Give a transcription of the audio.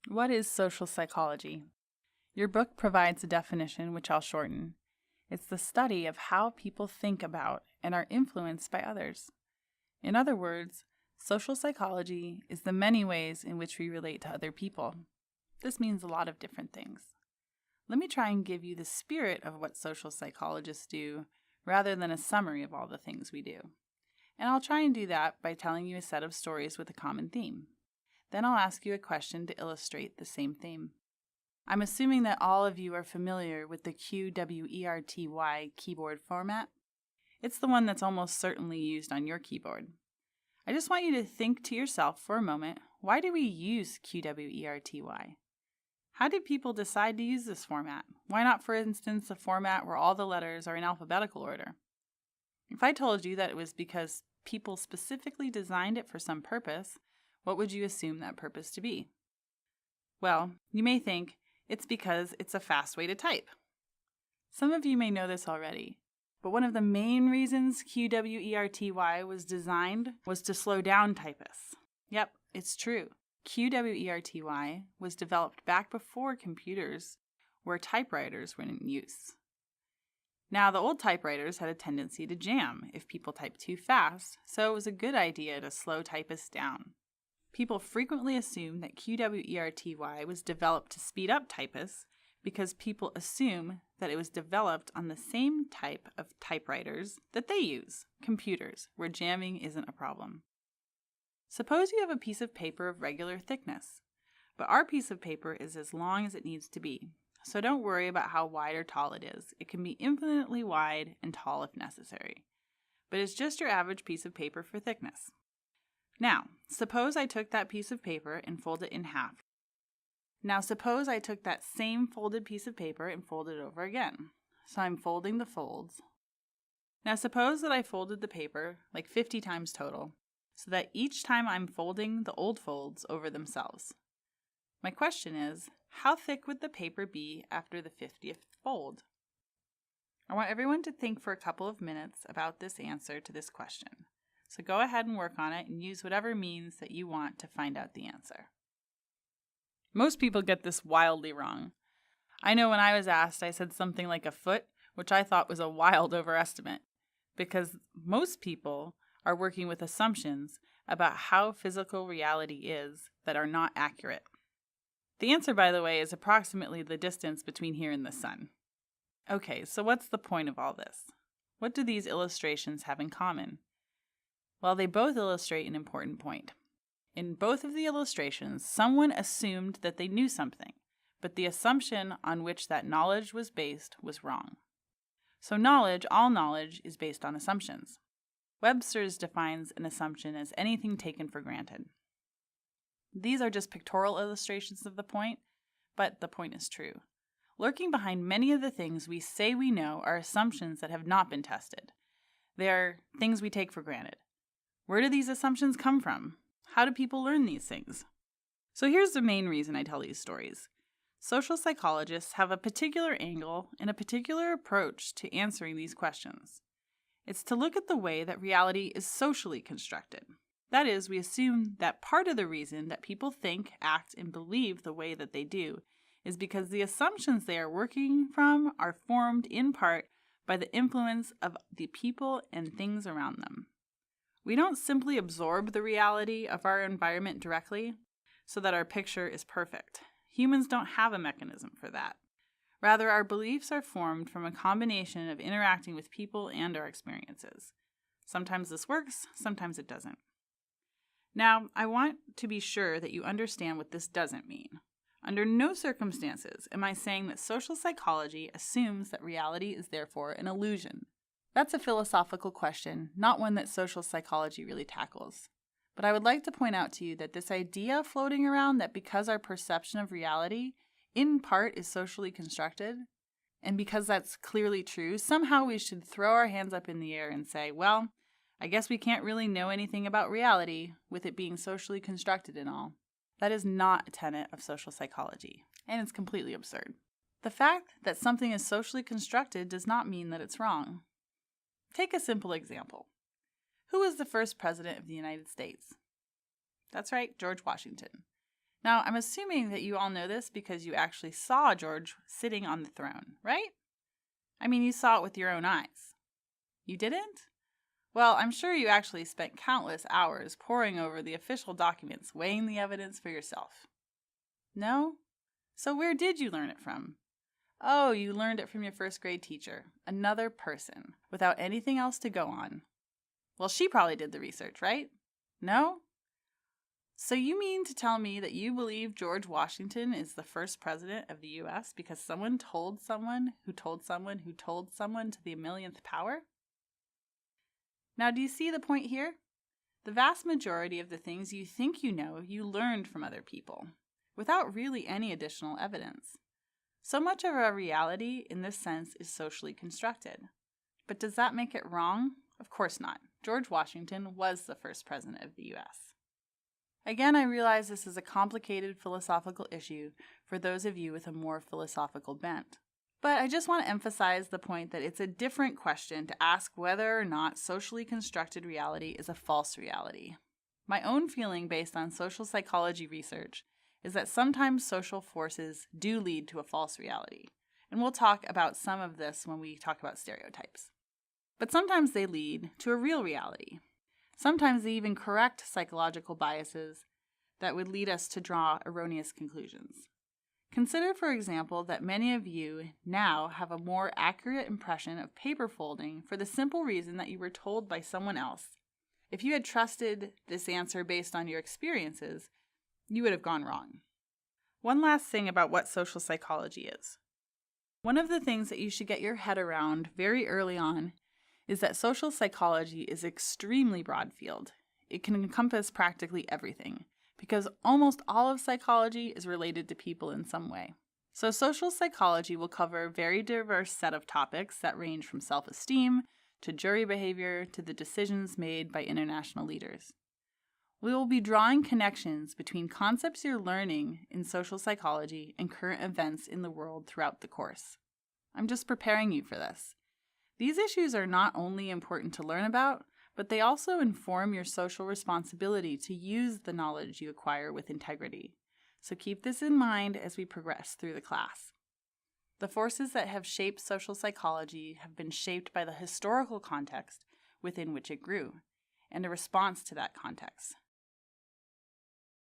What is social psychology? Your book provides a definition which I'll shorten. It's the study of how people think about and are influenced by others. In other words, social psychology is the many ways in which we relate to other people. This means a lot of different things. Let me try and give you the spirit of what social psychologists do rather than a summary of all the things we do. And I'll try and do that by telling you a set of stories with a common theme. Then I'll ask you a question to illustrate the same theme. I'm assuming that all of you are familiar with the QWERTY keyboard format. It's the one that's almost certainly used on your keyboard. I just want you to think to yourself for a moment, why do we use QWERTY? How did people decide to use this format? Why not, for instance, a format where all the letters are in alphabetical order? If I told you that it was because people specifically designed it for some purpose, what would you assume that purpose to be? Well, you may think it's because it's a fast way to type. Some of you may know this already, but one of the main reasons QWERTY was designed was to slow down typists. Yep, it's true. QWERTY was developed back before computers, where typewriters were in use. Now, the old typewriters had a tendency to jam if people typed too fast, so it was a good idea to slow typists down. People frequently assume that QWERTY was developed to speed up typists because people assume that it was developed on the same type of typewriters that they use, computers, where jamming isn't a problem. Suppose you have a piece of paper of regular thickness, but our piece of paper is as long as it needs to be, so don't worry about how wide or tall it is. It can be infinitely wide and tall if necessary, but it's just your average piece of paper for thickness. Now, suppose I took that piece of paper and folded it in half. Now, suppose I took that same folded piece of paper and folded it over again. So I'm folding the folds. Now, suppose that I folded the paper like 50 times total, so that each time I'm folding the old folds over themselves. My question is, how thick would the paper be after the 50th fold? I want everyone to think for a couple of minutes about this answer to this question. So go ahead and work on it and use whatever means that you want to find out the answer. Most people get this wildly wrong. I know when I was asked, I said something like a foot, which I thought was a wild overestimate, because most people are working with assumptions about how physical reality is that are not accurate. The answer, by the way, is approximately the distance between here and the sun. Okay, so what's the point of all this? What do these illustrations have in common? Well, they both illustrate an important point. In both of the illustrations, someone assumed that they knew something, but the assumption on which that knowledge was based was wrong. So knowledge, all knowledge, is based on assumptions. Webster's defines an assumption as anything taken for granted. These are just pictorial illustrations of the point, but the point is true. Lurking behind many of the things we say we know are assumptions that have not been tested. They are things we take for granted. Where do these assumptions come from? How do people learn these things? So here's the main reason I tell these stories. Social psychologists have a particular angle and a particular approach to answering these questions. It's to look at the way that reality is socially constructed. That is, we assume that part of the reason that people think, act, and believe the way that they do is because the assumptions they are working from are formed in part by the influence of the people and things around them. We don't simply absorb the reality of our environment directly so that our picture is perfect. Humans don't have a mechanism for that. Rather, our beliefs are formed from a combination of interacting with people and our experiences. Sometimes this works, sometimes it doesn't. Now, I want to be sure that you understand what this doesn't mean. Under no circumstances am I saying that social psychology assumes that reality is therefore an illusion. That's a philosophical question, not one that social psychology really tackles. But I would like to point out to you that this idea floating around that because our perception of reality, in part, is socially constructed, and because that's clearly true, somehow we should throw our hands up in the air and say, well, I guess we can't really know anything about reality with it being socially constructed and all. That is not a tenet of social psychology, and it's completely absurd. The fact that something is socially constructed does not mean that it's wrong. Take a simple example. Who was the first president of the United States? That's right, George Washington. Now, I'm assuming that you all know this because you actually saw George sitting on the throne, right? I mean, you saw it with your own eyes. You didn't? Well, I'm sure you actually spent countless hours poring over the official documents, weighing the evidence for yourself. No? So where did you learn it from? Oh, you learned it from your first grade teacher, another person, without anything else to go on. Well, she probably did the research, right? No? So you mean to tell me that you believe George Washington is the first president of the U.S. because someone told someone who told someone who told someone to the millionth power? Now, do you see the point here? The vast majority of the things you think you know, you learned from other people, without really any additional evidence. So much of our reality, in this sense, is socially constructed. But does that make it wrong? Of course not. George Washington was the first president of the U.S. Again, I realize this is a complicated philosophical issue for those of you with a more philosophical bent. But I just want to emphasize the point that it's a different question to ask whether or not socially constructed reality is a false reality. My own feeling based on social psychology research is that sometimes social forces do lead to a false reality. And we'll talk about some of this when we talk about stereotypes. But sometimes they lead to a real reality. Sometimes they even correct psychological biases that would lead us to draw erroneous conclusions. Consider, for example, that many of you now have a more accurate impression of paper folding for the simple reason that you were told by someone else. If you had trusted this answer based on your experiences, you would have gone wrong. One last thing about what social psychology is. One of the things that you should get your head around very early on is that social psychology is extremely broad field. It can encompass practically everything, because almost all of psychology is related to people in some way. So social psychology will cover a very diverse set of topics that range from self-esteem to jury behavior to the decisions made by international leaders. We will be drawing connections between concepts you're learning in social psychology and current events in the world throughout the course. I'm just preparing you for this. These issues are not only important to learn about, but they also inform your social responsibility to use the knowledge you acquire with integrity. So keep this in mind as we progress through the class. The forces that have shaped social psychology have been shaped by the historical context within which it grew, and a response to that context.